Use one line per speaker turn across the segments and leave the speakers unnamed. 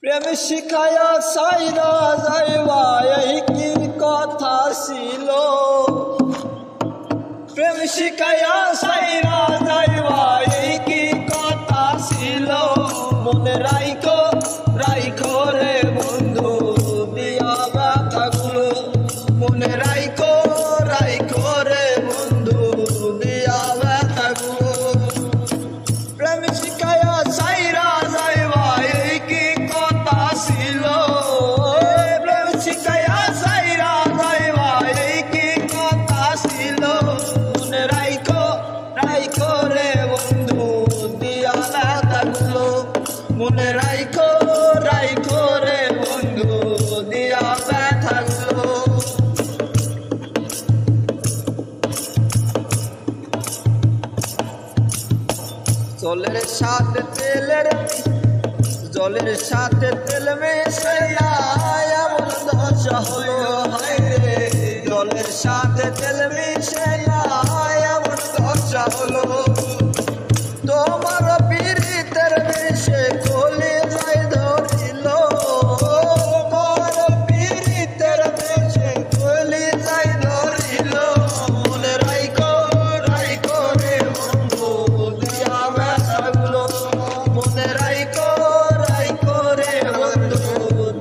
প্রেম শিখায়া সাইরা যাইবা এই কি কথা ছিল। প্রেম শিখায়া সাইরা যাইবা এই কি কথা ছিল। মনে রাইখো রাইখো রে বন্ধু দিয়া ব্যথাগুলো। মনে রাইখো রাইখো রে বন্ধু দিয়া ব্যথাগুলো। প্রেম শিখায়া সাইরা যাইবা এই কি কথা ছিল। প্রেম শিখায়া সাইরা যাইবা এই কি কথা ছিল। মনে রাইখো রাইখো রে বন্ধু দিয়া ব্যথাগুলো। মনে রাইখো রাইখো রে বন্ধু দিয়া ব্যথাগুলো। জলের সাথে তেল মেশাইয়া এমন দশা হলো হায়রে। জলের সাথে তেল মিশাইয়া এমন দশা হলো। তোমার পীড়িতের বিষে কলি যাই ধরিল। তোমার পীড়িতের বিষে কলি যাই ধরিল। মনে রাইখো রাইখো রে বন্ধু দিয়া ব্যথাগুলো। মনে রাইখো রাইখো রে বন্ধু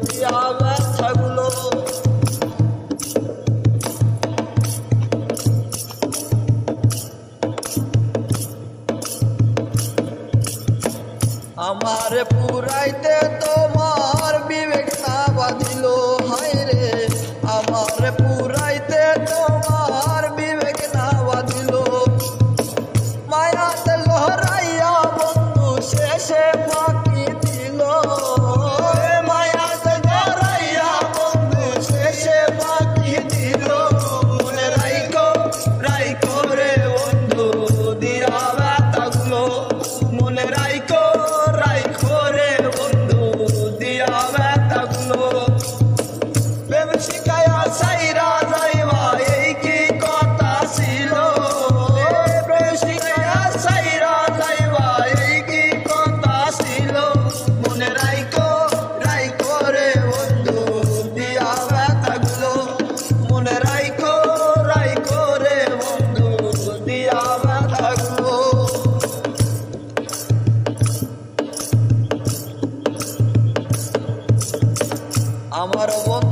দিয়া ব্যথাগুলো। আমার পুরাইতে তোমার বিবেক না বাঁধিল হায়রে। আমার পুরাইতে তোমার বিবেক না বাঁধিল। মায়াতে লহরাইয়া বন্ধু শেষে ফাঁকি দিল। মায়াতে লহরাইয়া বন্ধু শেষে ফাঁকি দিল। মনে রাইখো রাইখো রে বন্ধু দিয়া ব্যথাগুলো। মনে রাইখো রাইখো রে বন্ধু দিয়া ব্যথাগুলো। প্রেম শিখায়া সাইরা যাইবা এই কি কথা ছিল। প্রেম শিখায়া সাইরা যাইবা এই কি কথা ছিল। মনে রাইখো রাইখো রে বন্ধু দিয়া ব্যথাগুলো। মনে রাইখো রাইখো রে বন্ধু দিয়া ব্যথাগুলো। আমার বন্ধু